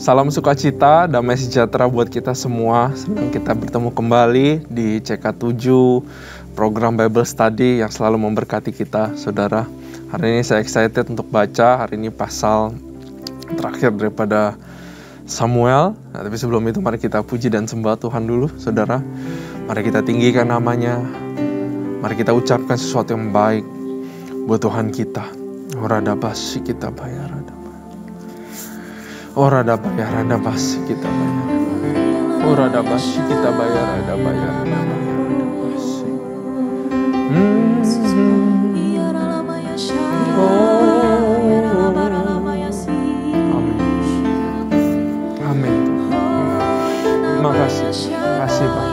Salam sukacita, damai sejahtera buat kita semua. Senang kita bertemu kembali di CK7, program Bible Study yang selalu memberkati kita, saudara. Hari ini saya excited untuk baca, hari ini pasal terakhir daripada Samuel. Nah, tapi sebelum itu mari kita puji dan sembah Tuhan dulu, saudara. Mari kita tinggikan namanya. Mari kita ucapkan sesuatu yang baik buat Tuhan kita. Oradabasi kita bayar. Oradabasi kita bayar. Oradabasi kita bayar. Amin. Makasih Pak.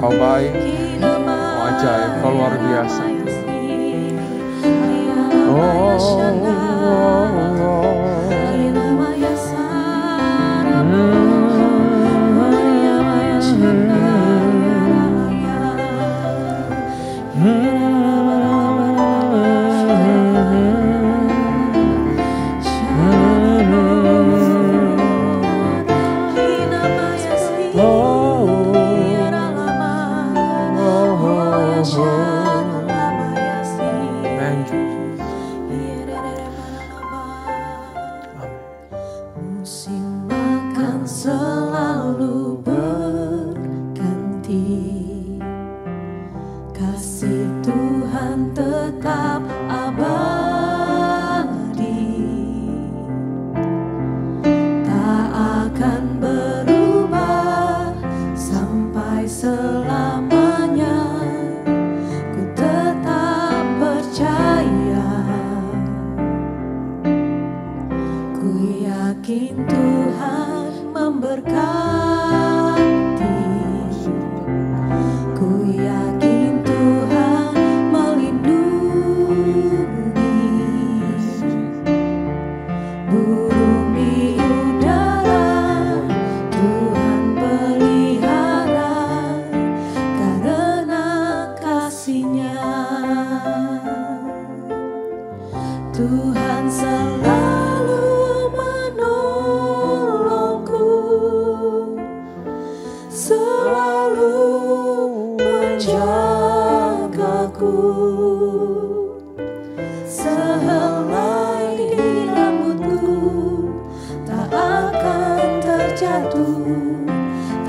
Kau baik, kau ajaib, kau luar biasa.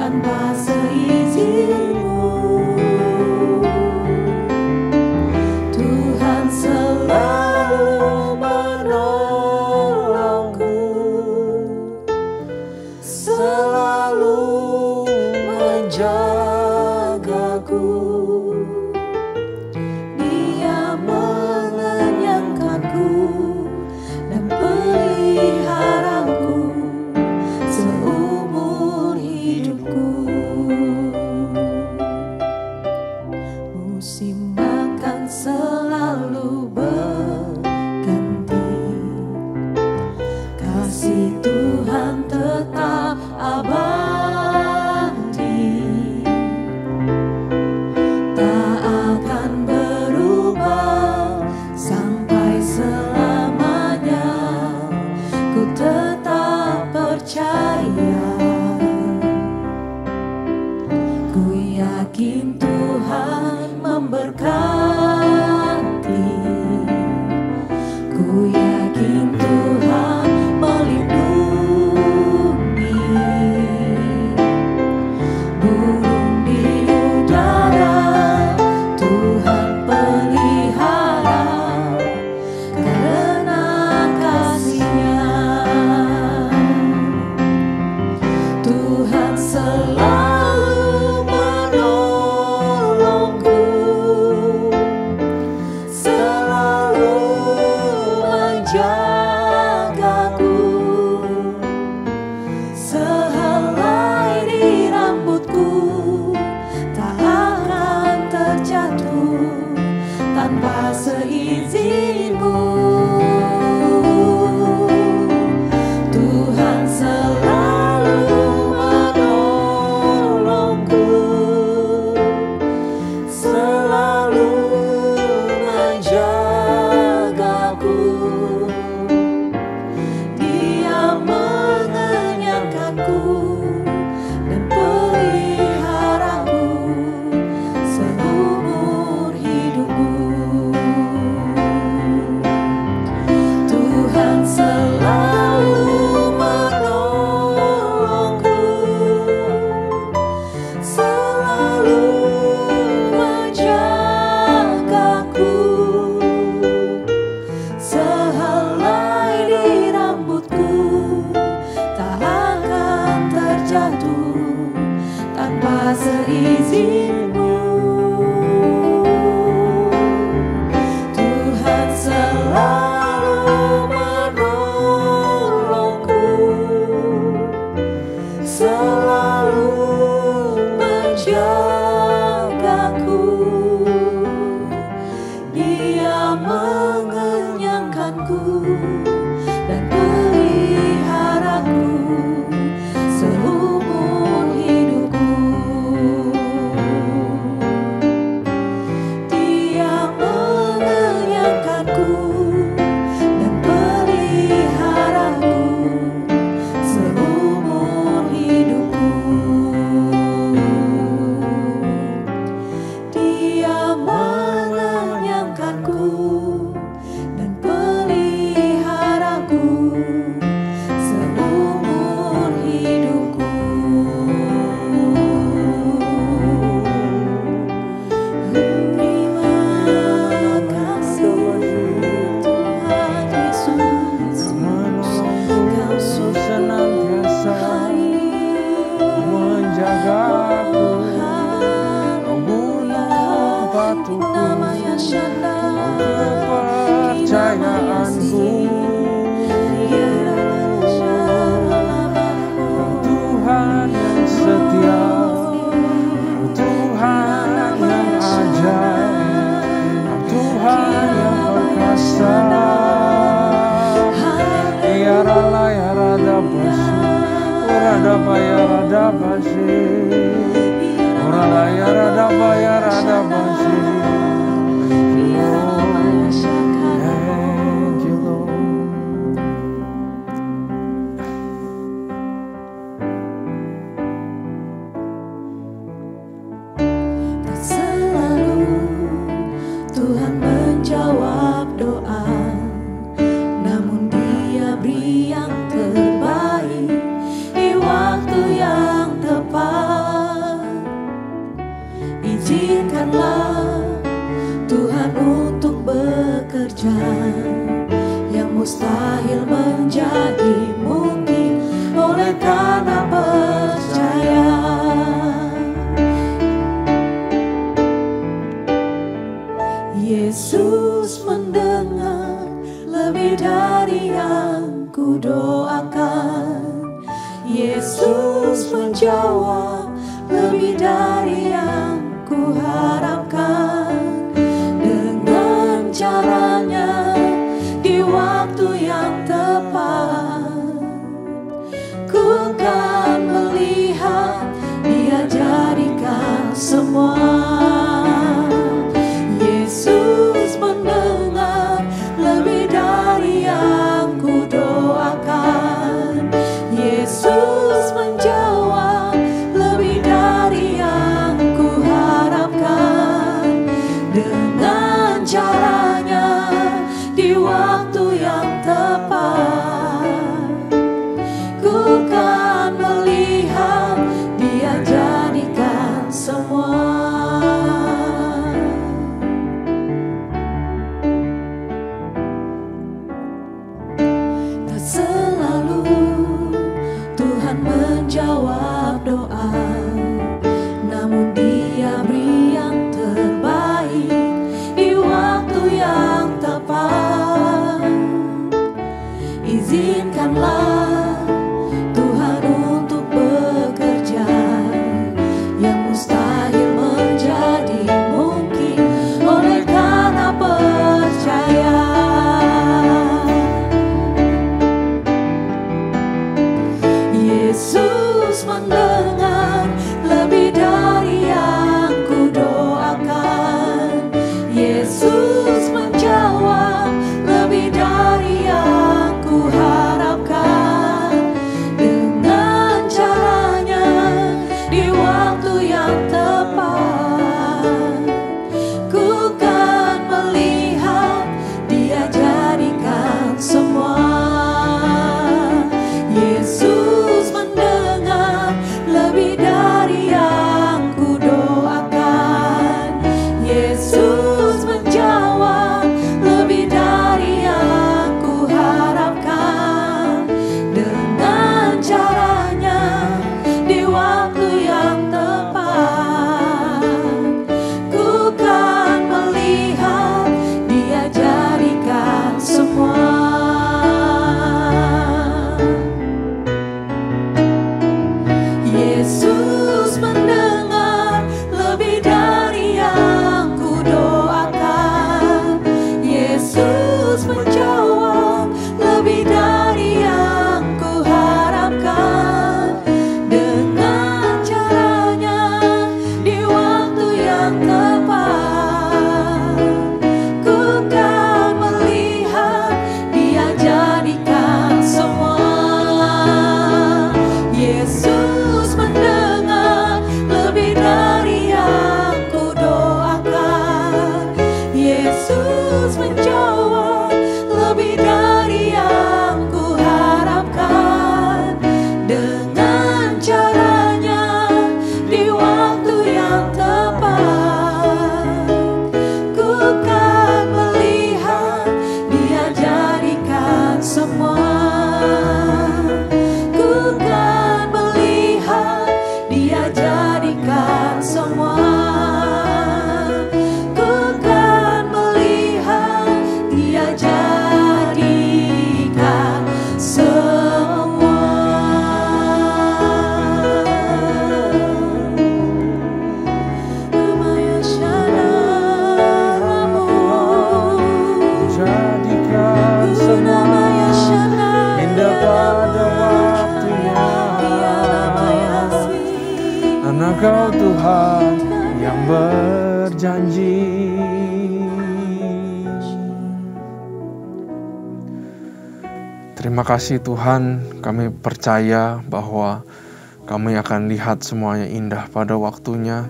Karena kasih-Nya. Oralaya rada basi, orada baya rada basi, oralaya rada baya rada basi. Thank you, Lord. Tak selalu Tuhan menjawab doa, namun Dia beri yang terbaik di waktu yang tepat. Izinkanlah Tuhan untuk bekerja, yang mustahil menjadi mungkin oleh karena percaya. Yesus mendengar lebih dari yang kudoakan. Yesus menjawab lebih dari yang kuharapkan. Dengan caranya di waktu yang tepat, ku kan melihat Dia jadikan semua. Yesus mendengar lebih dari yang kudoakan. Yesus menjawab lebih dari yang kuharapkan. Dengan caranya di waktu yang tepat, ku kan melihat Dia jadikan semua. Selalu Tuhan menjawab doa, namun Dia beri yang terbaik di waktu yang tepat. Izinkanlah Tuhan untuk bekerja, yang mustahil menjadi mungkin oleh karena percaya. Yesus mendengar lebih dari yang kudoakan. Yesus menjawab lebih dari yang kuharapkan. Dengan caranya di waktu yang tepat, ku kan melihat Dia jadikan semua. Yesus mendengar Engkau Tuhan yang berjanji. Terima kasih Tuhan, kami percaya bahwa kami akan lihat semuanya indah pada waktunya.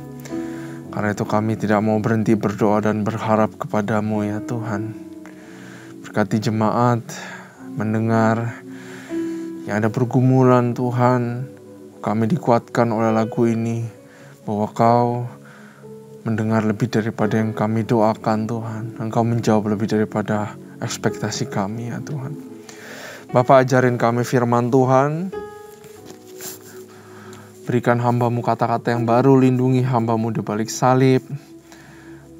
Karena itu kami tidak mau berhenti berdoa dan berharap kepadamu ya Tuhan. Berkati jemaat, mendengar yang ada pergumulan Tuhan. Kami dikuatkan oleh lagu ini, bahwa Kau mendengar lebih daripada yang kami doakan Tuhan. Engkau menjawab lebih daripada ekspektasi kami ya Tuhan. Bapa, ajarin kami firman Tuhan. Berikan hamba-Mu kata-kata yang baru, lindungi hamba-Mu di balik salib.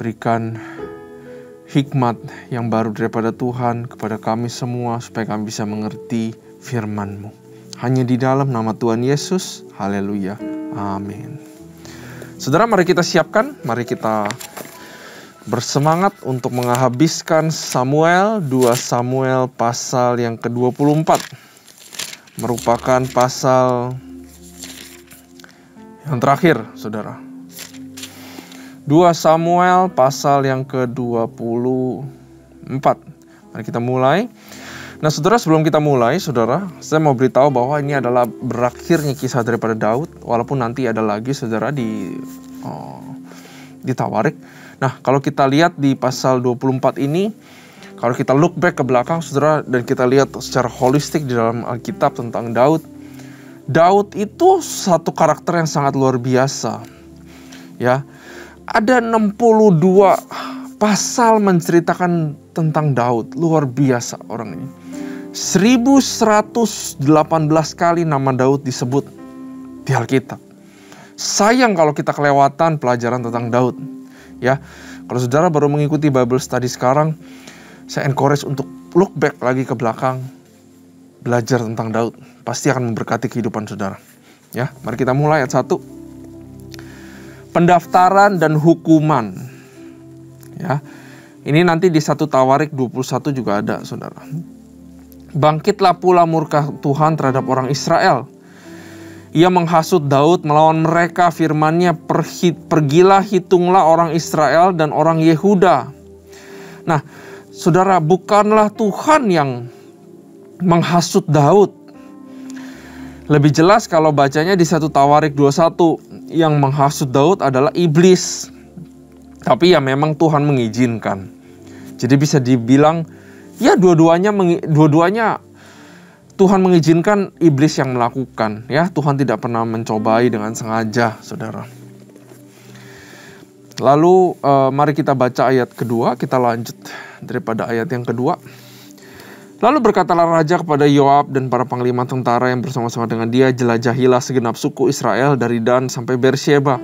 Berikan hikmat yang baru daripada Tuhan kepada kami semua, supaya kami bisa mengerti firman-Mu. Hanya di dalam nama Tuhan Yesus, haleluya, amin. Saudara, mari kita siapkan, mari kita bersemangat untuk menghabiskan Samuel, 2 Samuel pasal yang ke-24. Merupakan pasal yang terakhir, saudara. 2 Samuel pasal yang ke-24. Mari kita mulai. Nah, saudara, sebelum kita mulai, saudara, saya mau beritahu bahwa ini adalah berakhirnya kisah daripada Daud. Walaupun nanti ada lagi, saudara, di Tawarik. Nah, kalau kita lihat di pasal 24 ini, kalau kita look back ke belakang, saudara, dan kita lihat secara holistik di dalam Alkitab tentang Daud. Daud itu satu karakter yang sangat luar biasa. Ya, ada 62 pasal menceritakan tentang Daud. Luar biasa orang ini. 1118 kali nama Daud disebut di Alkitab. Sayang kalau kita kelewatan pelajaran tentang Daud. Ya, kalau saudara baru mengikuti Bible Study sekarang, saya encourage untuk look back lagi ke belakang, belajar tentang Daud. Pasti akan memberkati kehidupan saudara. Ya, mari kita mulai ayat 1. Pendaftaran dan hukuman. Ya, ini nanti di 1 Tawarik 21 juga ada, saudara. Bangkitlah pula murka Tuhan terhadap orang Israel. Ia menghasut Daud melawan mereka, firman-Nya, pergilah hitunglah orang Israel dan orang Yehuda. Nah, saudara, bukanlah Tuhan yang menghasut Daud. Lebih jelas kalau bacanya di 1 Tawarik 21, yang menghasut Daud adalah iblis. Tapi ya memang Tuhan mengizinkan. Jadi bisa dibilang, ya dua-duanya Tuhan mengizinkan, iblis yang melakukan. Ya, Tuhan tidak pernah mencobai dengan sengaja, saudara. Lalu mari kita baca ayat kedua, kita lanjut daripada ayat yang kedua. Lalu berkatalah raja kepada Yoab dan para panglima tentara yang bersama-sama dengan dia, jelajahilah segenap suku Israel dari Dan sampai Beersheba.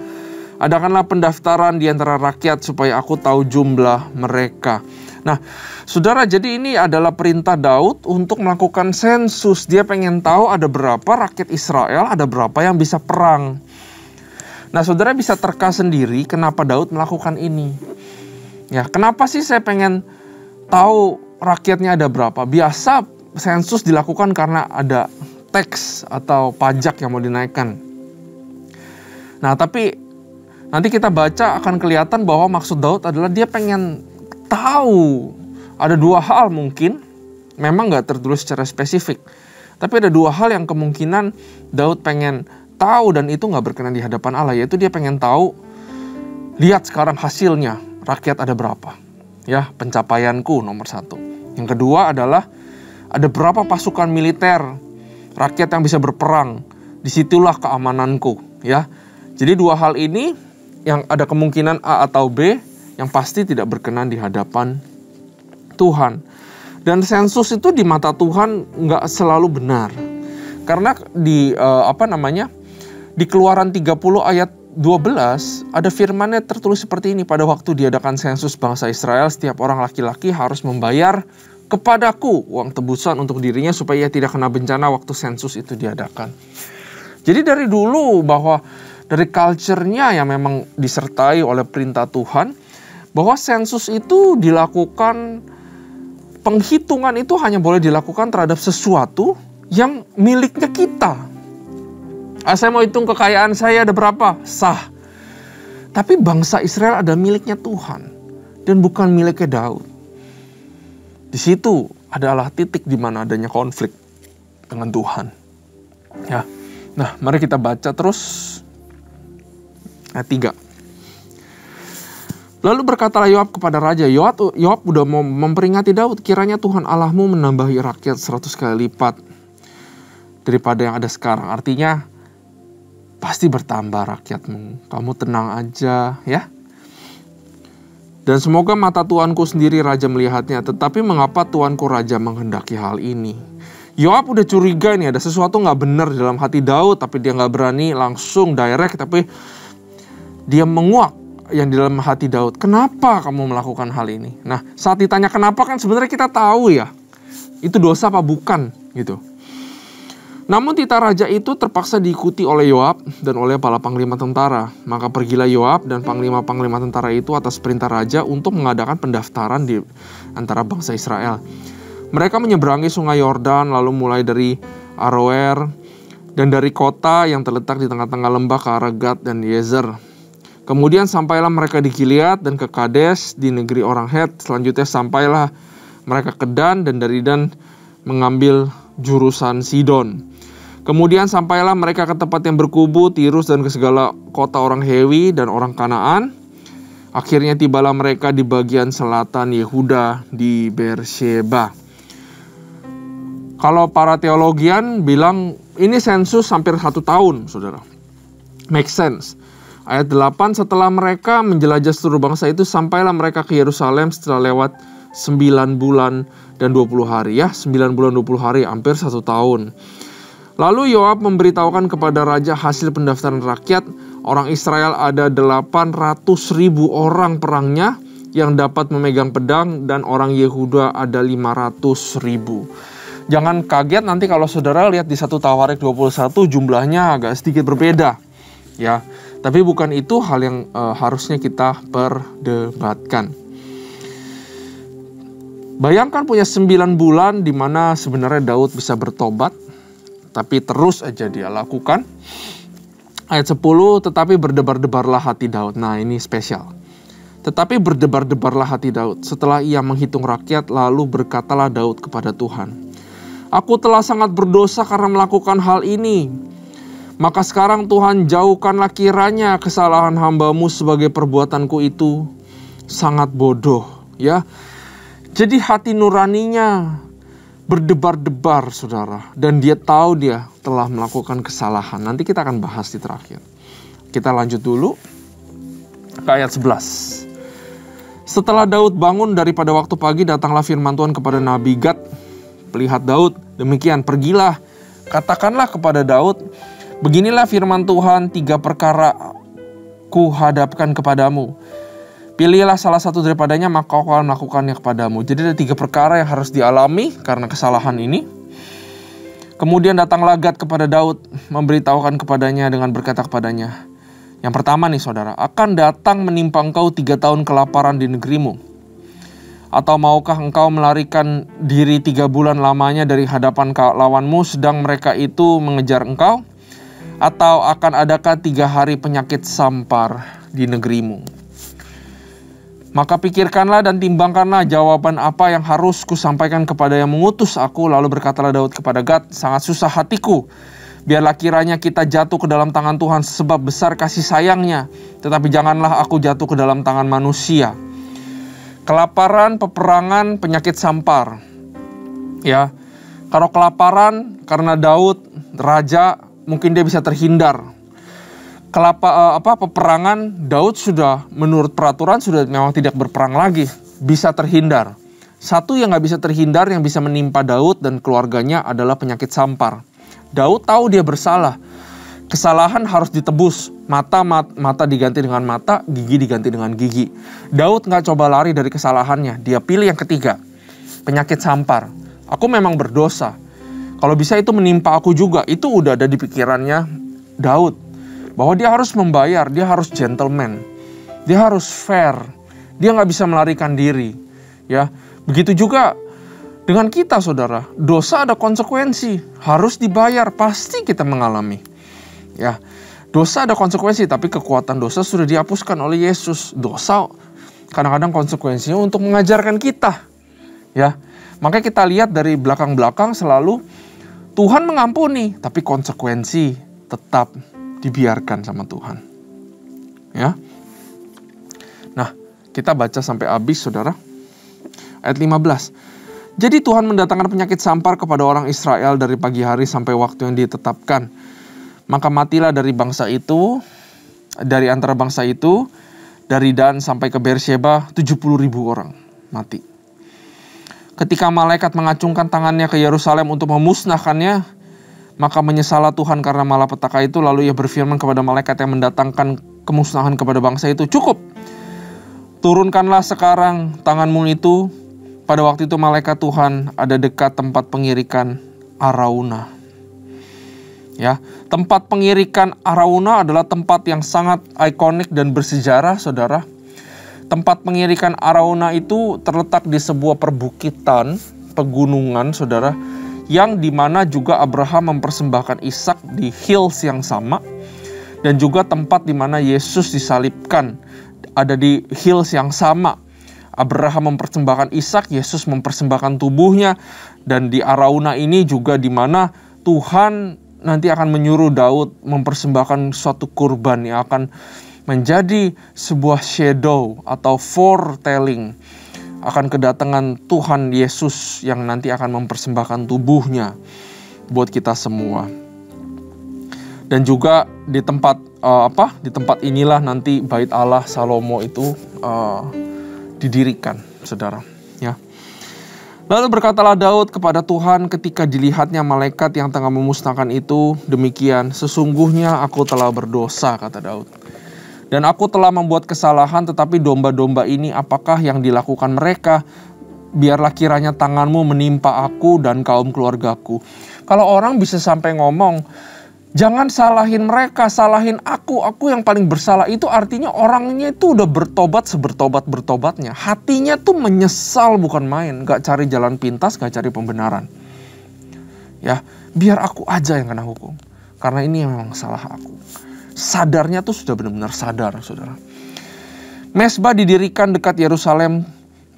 Adakanlah pendaftaran di antara rakyat supaya aku tahu jumlah mereka. Nah, saudara, jadi ini adalah perintah Daud untuk melakukan sensus. Dia pengen tahu ada berapa rakyat Israel, ada berapa yang bisa perang. Nah, saudara bisa terka sendiri kenapa Daud melakukan ini. Ya, kenapa sih saya pengen tahu rakyatnya ada berapa? Biasa sensus dilakukan karena ada tax atau pajak yang mau dinaikkan. Nah, tapi nanti kita baca akan kelihatan bahwa maksud Daud adalah dia pengen tahu. Ada 2 hal mungkin, memang gak tertulis secara spesifik, tapi ada 2 hal yang kemungkinan Daud pengen tahu dan itu gak berkenan di hadapan Allah, yaitu dia pengen tahu, lihat sekarang hasilnya, rakyat ada berapa. Ya, pencapaianku nomor 1. Yang kedua adalah ada berapa pasukan militer, rakyat yang bisa berperang, disitulah keamananku. Ya, jadi 2 hal ini yang ada kemungkinan A atau B, yang pasti tidak berkenan di hadapan Tuhan. Dan sensus itu di mata Tuhan nggak selalu benar. Karena di di Keluaran 30 ayat 12 ada firman-Nya tertulis seperti ini, pada waktu diadakan sensus bangsa Israel, setiap orang laki-laki harus membayar kepadaku uang tebusan untuk dirinya supaya ia tidak kena bencana waktu sensus itu diadakan. Jadi dari dulu bahwa dari culture-nya yang memang disertai oleh perintah Tuhan, bahwa sensus itu dilakukan, penghitungan itu hanya boleh dilakukan terhadap sesuatu yang miliknya kita. Saya mau hitung kekayaan saya ada berapa? Sah. Tapi bangsa Israel ada miliknya Tuhan dan bukan miliknya Daud. Di situ adalah titik di mana adanya konflik dengan Tuhan. Ya. Nah, mari kita baca terus ayat 3. Lalu berkatalah Yoab kepada raja, Yoab udah mau memperingati Daud, kiranya Tuhan Allahmu menambahi rakyat 100 kali lipat daripada yang ada sekarang. Artinya pasti bertambah rakyatmu. Kamu tenang aja ya. Dan semoga mata Tuanku sendiri raja melihatnya. Tetapi mengapa Tuanku raja menghendaki hal ini? Yoab udah curiga nih, ada sesuatu gak benar dalam hati Daud. Tapi dia gak berani langsung direct. Tapi dia menguak yang di dalam hati Daud. Kenapa kamu melakukan hal ini? Nah, saat ditanya kenapa kan sebenarnya kita tahu ya. Itu dosa apa bukan gitu. Namun titah raja itu terpaksa diikuti oleh Yoab dan oleh para panglima tentara. Maka pergilah Yoab dan panglima-panglima tentara itu atas perintah raja untuk mengadakan pendaftaran di antara bangsa Israel. Mereka menyeberangi sungai Yordan lalu mulai dari Aroer dan dari kota yang terletak di tengah-tengah lembah ke arah Gad dan Yezer. Kemudian sampailah mereka di Gilead dan ke Kades di negeri orang Het. Selanjutnya sampailah mereka ke Dan dan dari Dan mengambil jurusan Sidon. Kemudian sampailah mereka ke tempat yang berkubu, Tirus dan ke segala kota orang Hewi dan orang Kanaan. Akhirnya tibalah mereka di bagian selatan Yehuda di Beersheba. Kalau para teologian bilang ini sensus hampir 1 tahun, saudara. Make sense. Ayat 8, setelah mereka menjelajah seluruh bangsa itu, sampailah mereka ke Yerusalem setelah lewat 9 bulan dan 20 hari. Ya, 9 bulan 20 hari, hampir 1 tahun. Lalu Yoab memberitahukan kepada raja hasil pendaftaran rakyat. Orang Israel ada 800.000 orang perangnya yang dapat memegang pedang dan orang Yehuda ada 500.000. Jangan kaget nanti kalau saudara lihat di 1 Tawarik 21 jumlahnya agak sedikit berbeda. Ya, tapi bukan itu hal yang harusnya kita perdebatkan. Bayangkan punya 9 bulan di mana sebenarnya Daud bisa bertobat. Tapi terus aja dia lakukan. Ayat 10, tetapi berdebar-debarlah hati Daud. Nah, ini spesial. Tetapi berdebar-debarlah hati Daud. Setelah ia menghitung rakyat, lalu berkatalah Daud kepada Tuhan, aku telah sangat berdosa karena melakukan hal ini. Maka sekarang Tuhan jauhkanlah kiranya kesalahan hamba-Mu sebagai perbuatanku itu sangat bodoh. Ya, jadi hati nuraninya berdebar-debar, saudara. Dan dia tahu dia telah melakukan kesalahan. Nanti kita akan bahas di terakhir. Kita lanjut dulu ke ayat 11. Setelah Daud bangun daripada waktu pagi, datanglah firman Tuhan kepada Nabi Gad, pelihat Daud. Demikian, pergilah, katakanlah kepada Daud, beginilah firman Tuhan, 3 perkara ku hadapkan kepadamu. Pilihlah salah satu daripadanya, maka kau akan melakukannya kepadamu. Jadi ada 3 perkara yang harus dialami karena kesalahan ini. Kemudian datanglah Gad kepada Daud, memberitahukan kepadanya dengan berkata kepadanya. Yang pertama nih saudara, akan datang menimpa engkau 3 tahun kelaparan di negerimu. Atau maukah engkau melarikan diri 3 bulan lamanya dari hadapan lawanmu sedang mereka itu mengejar engkau? Atau akan adakah 3 hari penyakit sampar di negerimu? Maka pikirkanlah dan timbangkanlah jawaban apa yang harus kusampaikan kepada yang mengutus aku. Lalu berkatalah Daud kepada Gad, sangat susah hatiku. Biarlah kiranya kita jatuh ke dalam tangan Tuhan sebab besar kasih sayangnya. Tetapi janganlah aku jatuh ke dalam tangan manusia. Kelaparan, peperangan, penyakit sampar. Ya, kalau kelaparan karena Daud, raja, mungkin dia bisa terhindar. Peperangan, Daud sudah menurut peraturan sudah memang tidak berperang lagi, bisa terhindar. Satu yang gak bisa terhindar yang bisa menimpa Daud dan keluarganya adalah penyakit sampar. Daud tahu dia bersalah, kesalahan harus ditebus, mata diganti dengan mata, gigi diganti dengan gigi. Daud gak coba lari dari kesalahannya, dia pilih yang ketiga, penyakit sampar. Aku memang berdosa, kalau bisa itu menimpa aku juga, itu udah ada di pikirannya Daud. Bahwa dia harus membayar, dia harus gentleman, dia harus fair, dia nggak bisa melarikan diri. Ya, begitu juga dengan kita, saudara. Dosa ada konsekuensi, harus dibayar, pasti kita mengalami. Ya, dosa ada konsekuensi, tapi kekuatan dosa sudah dihapuskan oleh Yesus. Dosa kadang-kadang konsekuensinya untuk mengajarkan kita. Ya, makanya kita lihat dari belakang-belakang selalu Tuhan mengampuni, tapi konsekuensi tetap dibiarkan sama Tuhan. Ya. Nah, kita baca sampai habis, saudara. Ayat 15. Jadi Tuhan mendatangkan penyakit sampar kepada orang Israel dari pagi hari sampai waktu yang ditetapkan. Maka matilah dari bangsa itu, dari antara bangsa itu, dari Dan sampai ke Beersheba, 70.000 orang mati. Ketika malaikat mengacungkan tangannya ke Yerusalem untuk memusnahkannya, maka menyesallah Tuhan karena malapetaka itu. Lalu ia berfirman kepada malaikat yang mendatangkan kemusnahan kepada bangsa itu, cukup, turunkanlah sekarang tanganmu itu. Pada waktu itu malaikat Tuhan ada dekat tempat pengirikan Araunah. Ya, tempat pengirikan Araunah adalah tempat yang sangat ikonik dan bersejarah, saudara. Tempat pengirikan Araunah itu terletak di sebuah perbukitan, pegunungan, saudara, yang dimana juga Abraham mempersembahkan Ishak di hills yang sama, dan juga tempat dimana Yesus disalibkan ada di hills yang sama. Abraham mempersembahkan Ishak, Yesus mempersembahkan tubuhnya, dan di Araunah ini juga di mana Tuhan nanti akan menyuruh Daud mempersembahkan suatu kurban yang akan menjadi sebuah shadow atau foretelling akan kedatangan Tuhan Yesus yang nanti akan mempersembahkan tubuhnya buat kita semua. Dan juga di tempat di tempat inilah nanti Bait Allah Salomo itu didirikan, saudara. Ya. Lalu berkatalah Daud kepada Tuhan ketika dilihatnya malaikat yang tengah memusnahkan itu, demikian, sesungguhnya aku telah berdosa, kata Daud. Dan aku telah membuat kesalahan, tetapi domba-domba ini apakah yang dilakukan mereka? Biarlah kiranya tanganmu menimpa aku dan kaum keluargaku. Kalau orang bisa sampai ngomong, jangan salahin mereka, salahin aku yang paling bersalah. Itu artinya orangnya itu udah bertobat sebertobat-bertobatnya. Hatinya tuh menyesal bukan main. Gak cari jalan pintas, gak cari pembenaran. Ya, biar aku aja yang kena hukum. Karena ini memang salah aku. Sadarnya tuh sudah benar-benar sadar, saudara. Mezbah didirikan dekat Yerusalem,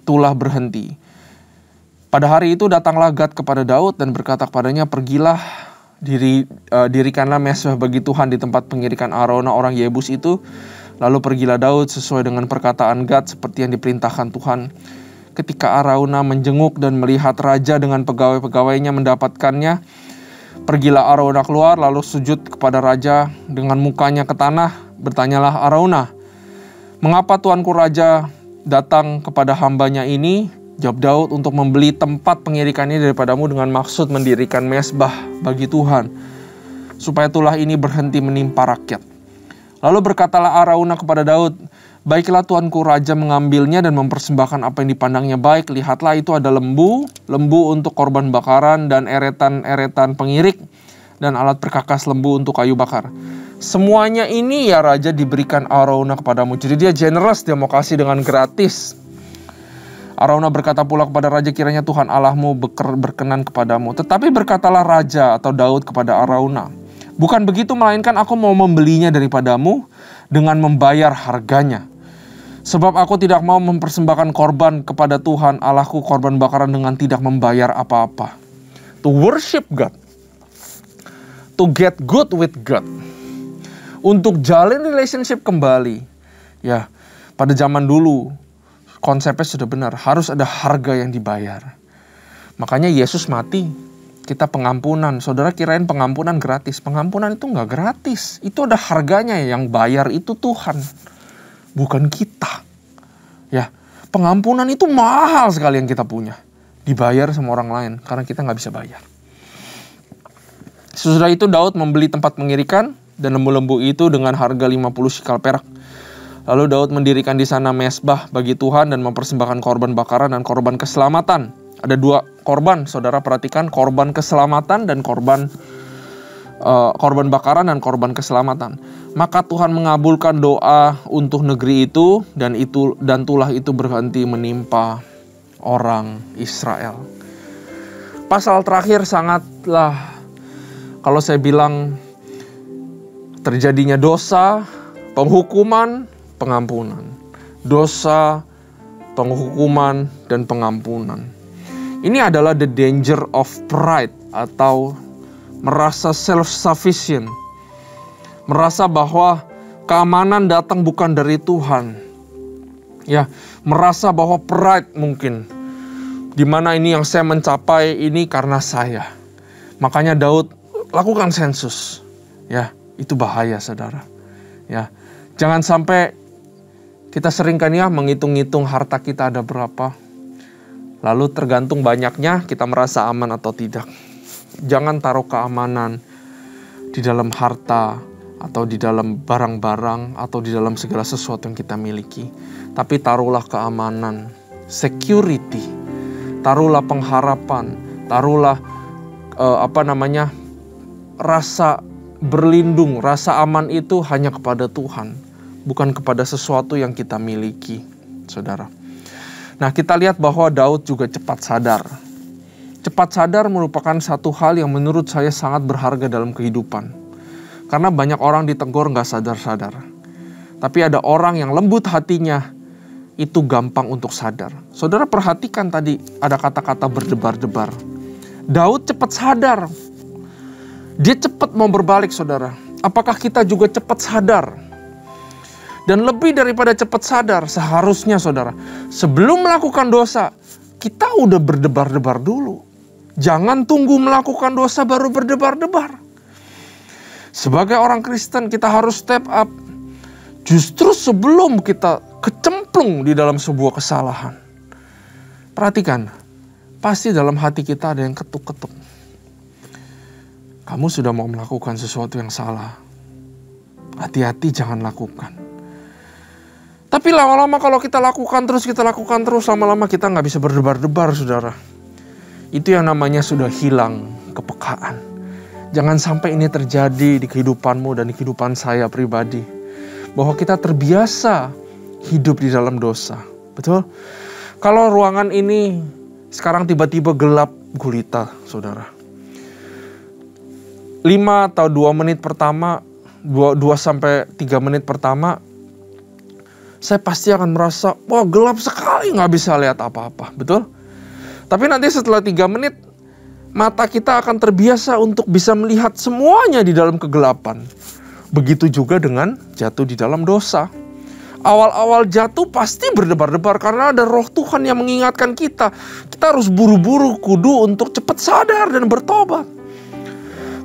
tulah berhenti. Pada hari itu datanglah Gad kepada Daud dan berkata kepadanya, pergilah, dirikanlah mezbah bagi Tuhan di tempat pengirikan Araunah orang Yebus itu. Lalu pergilah Daud sesuai dengan perkataan Gad seperti yang diperintahkan Tuhan. Ketika Araunah menjenguk dan melihat raja dengan pegawai-pegawainya mendapatkannya, pergilah Araunah keluar lalu sujud kepada raja dengan mukanya ke tanah. Bertanyalah Araunah, mengapa tuanku raja datang kepada hambanya ini? Jawab Daud, untuk membeli tempat pengirikannya daripadamu dengan maksud mendirikan mezbah bagi Tuhan, supaya tulah ini berhenti menimpa rakyat. Lalu berkatalah Araunah kepada Daud, baiklah tuanku raja mengambilnya dan mempersembahkan apa yang dipandangnya baik. Lihatlah, itu ada lembu untuk korban bakaran dan eretan-eretan pengirik dan alat perkakas lembu untuk kayu bakar. Semuanya ini ya raja diberikan Araunah kepadamu. Jadi dia generous, dia mau kasih dengan gratis. Araunah berkata pula kepada raja, kiranya Tuhan Allahmu berkenan kepadamu. Tetapi berkatalah raja atau Daud kepada Araunah, bukan begitu, melainkan aku mau membelinya daripadamu dengan membayar harganya. Sebab aku tidak mau mempersembahkan korban kepada Tuhan Allahku, korban bakaran dengan tidak membayar apa-apa. To worship God, to get good with God, untuk jalin relationship kembali. Ya, pada zaman dulu konsepnya sudah benar, harus ada harga yang dibayar. Makanya Yesus mati, kita pengampunan. Saudara kirain pengampunan gratis. Pengampunan itu nggak gratis. Itu ada harganya, yang bayar itu Tuhan, bukan kita. Ya, pengampunan itu mahal sekali yang kita punya. Dibayar sama orang lain, karena kita nggak bisa bayar. Sesudah itu Daud membeli tempat pengirikan dan lembu-lembu itu dengan harga 50 shikal perak. Lalu Daud mendirikan di sana mezbah bagi Tuhan dan mempersembahkan korban bakaran dan korban keselamatan. Ada 2 korban, saudara perhatikan, korban keselamatan dan korban bakaran dan korban keselamatan. Maka Tuhan mengabulkan doa untuk negeri itu dan tulah itu berhenti menimpa orang Israel. Pasal terakhir sangatlah, kalau saya bilang, terjadinya dosa, penghukuman, pengampunan. Dosa, penghukuman, dan pengampunan. Ini adalah the danger of pride atau merasa self-sufficient. Merasa bahwa keamanan datang bukan dari Tuhan. Ya, merasa bahwa pride mungkin. Dimana ini yang saya mencapai ini karena saya. Makanya Daud lakukan sensus. Ya, itu bahaya saudara. Ya, jangan sampai kita seringkan ya menghitung-hitung harta kita ada berapa. Lalu tergantung banyaknya kita merasa aman atau tidak. Jangan taruh keamanan di dalam harta atau di dalam barang-barang atau di dalam segala sesuatu yang kita miliki. Tapi taruhlah keamanan, security. Taruhlah pengharapan, taruhlah rasa berlindung, rasa aman itu hanya kepada Tuhan, bukan kepada sesuatu yang kita miliki, saudara. Nah, kita lihat bahwa Daud juga cepat sadar. Cepat sadar merupakan satu hal yang menurut saya sangat berharga dalam kehidupan. Karena banyak orang ditegur gak sadar-sadar. Tapi ada orang yang lembut hatinya, itu gampang untuk sadar. Saudara perhatikan tadi ada kata-kata berdebar-debar. Daud cepat sadar. Dia cepat mau berbalik, saudara. Apakah kita juga cepat sadar? Dan lebih daripada cepat sadar, seharusnya saudara, sebelum melakukan dosa, kita udah berdebar-debar dulu. Jangan tunggu melakukan dosa baru berdebar-debar. Sebagai orang Kristen, kita harus step up. Justru sebelum kita kecemplung di dalam sebuah kesalahan. Perhatikan, pasti dalam hati kita ada yang ketuk-ketuk. Kamu sudah mau melakukan sesuatu yang salah. Hati-hati jangan lakukan. Tapi lama-lama kalau kita lakukan terus, lama-lama kita nggak bisa berdebar-debar, saudara. Itu yang namanya sudah hilang kepekaan. Jangan sampai ini terjadi di kehidupanmu dan di kehidupan saya pribadi. Bahwa kita terbiasa hidup di dalam dosa. Betul? Kalau ruangan ini sekarang tiba-tiba gelap gulita, saudara. 5 atau 2 menit pertama, 2-3 menit pertama, saya pasti akan merasa, wah gelap sekali, gak bisa lihat apa-apa, betul? Tapi nanti setelah 3 menit, mata kita akan terbiasa untuk bisa melihat semuanya di dalam kegelapan. Begitu juga dengan jatuh di dalam dosa. Awal-awal jatuh pasti berdebar-debar karena ada roh Tuhan yang mengingatkan kita. Kita harus buru-buru kudu untuk cepat sadar dan bertobat.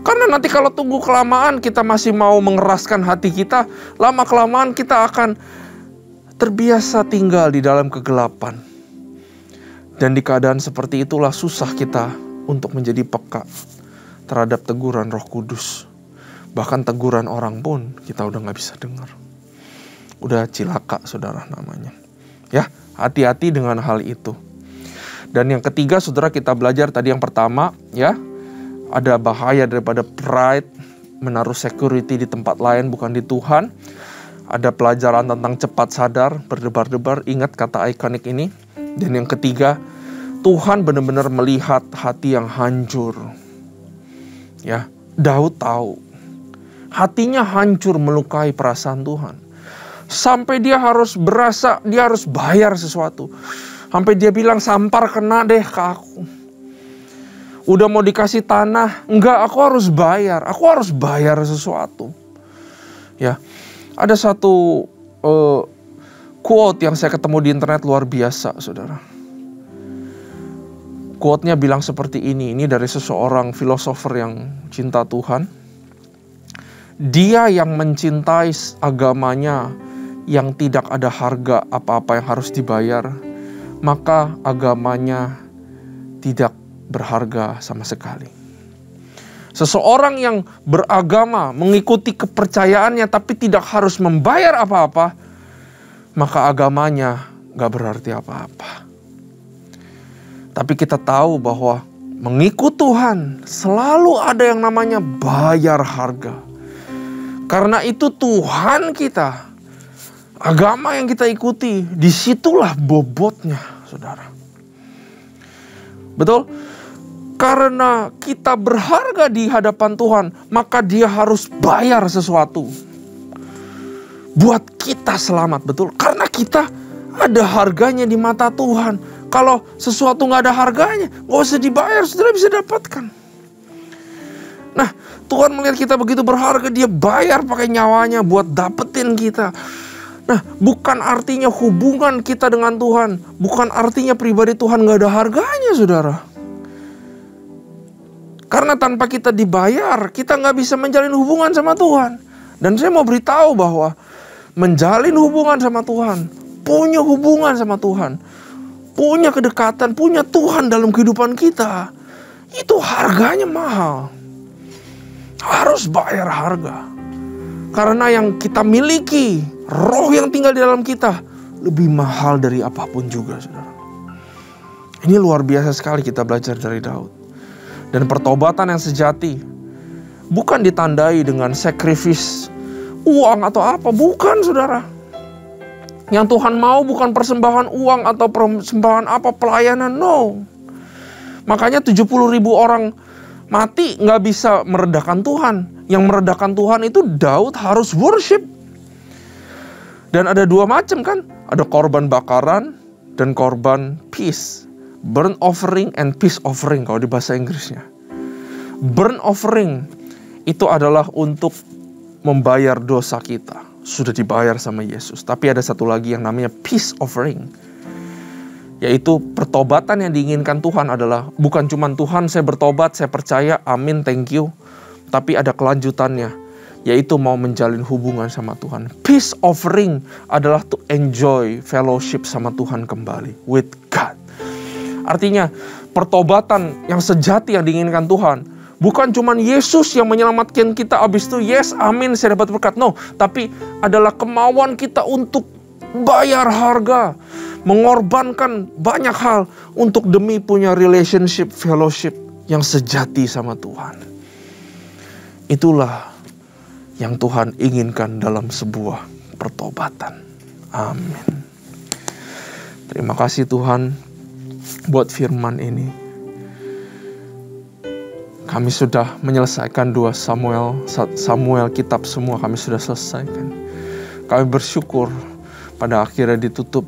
Karena nanti kalau tunggu kelamaan kita masih mau mengeraskan hati kita, lama-kelamaan kita akan terbiasa tinggal di dalam kegelapan. Dan di keadaan seperti itulah susah kita untuk menjadi peka terhadap teguran Roh Kudus. Bahkan teguran orang pun kita udah gak bisa dengar. Udah cilaka, saudara, namanya. Ya, hati-hati dengan hal itu. Dan yang ketiga, saudara, kita belajar tadi yang pertama, ya. Ada bahaya daripada pride, menaruh security di tempat lain bukan di Tuhan. Ada pelajaran tentang cepat sadar, berdebar-debar, ingat kata ikonik ini. Dan yang ketiga, Tuhan benar-benar melihat hati yang hancur. Ya, Daud tahu. Hatinya hancur melukai perasaan Tuhan. Sampai dia harus berasa, dia harus bayar sesuatu. Sampai dia bilang, sampar kena deh ke aku. Udah mau dikasih tanah, enggak, aku harus bayar sesuatu. Ya, ada satu quote yang saya ketemu di internet luar biasa, saudara. Quote-nya bilang seperti ini dari seseorang filosofer yang cinta Tuhan. Dia yang mencintai agamanya yang tidak ada harga apa-apa yang harus dibayar, maka agamanya tidak berharga sama sekali. Seseorang yang beragama, mengikuti kepercayaannya tapi tidak harus membayar apa-apa, maka agamanya gak berarti apa-apa. Tapi kita tahu bahwa mengikut Tuhan selalu ada yang namanya bayar harga. Karena itu Tuhan kita, agama yang kita ikuti, disitulah bobotnya, saudara. Betul? Karena kita berharga di hadapan Tuhan, maka Dia harus bayar sesuatu buat kita selamat, betul? Karena kita ada harganya di mata Tuhan. Kalau sesuatu nggak ada harganya, nggak usah dibayar, saudara bisa dapatkan. Nah, Tuhan melihat kita begitu berharga, Dia bayar pakai nyawanya buat dapetin kita. Nah, bukan artinya hubungan kita dengan Tuhan, bukan artinya pribadi Tuhan nggak ada harganya, saudara. Karena tanpa kita dibayar, kita nggak bisa menjalin hubungan sama Tuhan. Dan saya mau beritahu bahwa menjalin hubungan sama Tuhan, punya hubungan sama Tuhan, punya kedekatan, punya Tuhan dalam kehidupan kita, itu harganya mahal. Harus bayar harga. Karena yang kita miliki, roh yang tinggal di dalam kita, lebih mahal dari apapun juga, saudara. Ini luar biasa sekali kita belajar dari Daud. Dan pertobatan yang sejati bukan ditandai dengan sacrifice uang atau apa, bukan, saudara. Yang Tuhan mau bukan persembahan uang atau persembahan apa, pelayanan, no. Makanya 70.000 orang mati nggak bisa meredakan Tuhan. Yang meredakan Tuhan itu Daud harus worship. Dan ada dua macam kan, ada korban bakaran dan korban peace. Burnt offering and peace offering kalau di bahasa Inggrisnya. Burnt offering itu adalah untuk membayar dosa kita. Sudah dibayar sama Yesus. Tapi ada satu lagi yang namanya peace offering. Yaitu pertobatan yang diinginkan Tuhan adalah bukan cuma Tuhan saya bertobat, saya percaya, amin, thank you. Tapi ada kelanjutannya, yaitu mau menjalin hubungan sama Tuhan. Peace offering adalah to enjoy fellowship sama Tuhan kembali. With God. Artinya pertobatan yang sejati yang diinginkan Tuhan bukan cuma Yesus yang menyelamatkan kita, abis itu yes, amin, saya dapat berkat. No, tapi adalah kemauan kita untuk bayar harga, mengorbankan banyak hal untuk demi punya relationship, fellowship yang sejati sama Tuhan. Itulah yang Tuhan inginkan dalam sebuah pertobatan. Amin. Terima kasih Tuhan buat firman ini. Kami sudah menyelesaikan 2 Samuel kitab semua kami sudah selesaikan. Kami bersyukur pada akhirnya ditutup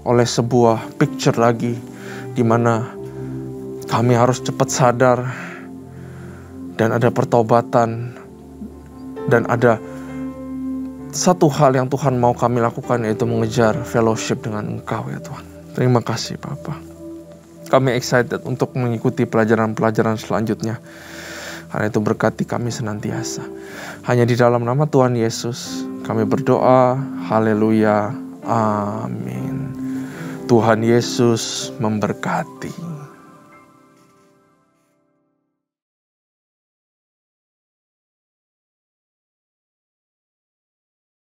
oleh sebuah picture lagi di mana kami harus cepat sadar dan ada pertobatan dan ada satu hal yang Tuhan mau kami lakukan, yaitu mengejar fellowship dengan Engkau ya Tuhan. Terima kasih Bapa. Kami excited untuk mengikuti pelajaran-pelajaran selanjutnya. Karena itu berkati kami senantiasa. Hanya di dalam nama Tuhan Yesus kami berdoa. Haleluya. Amin. Tuhan Yesus memberkati.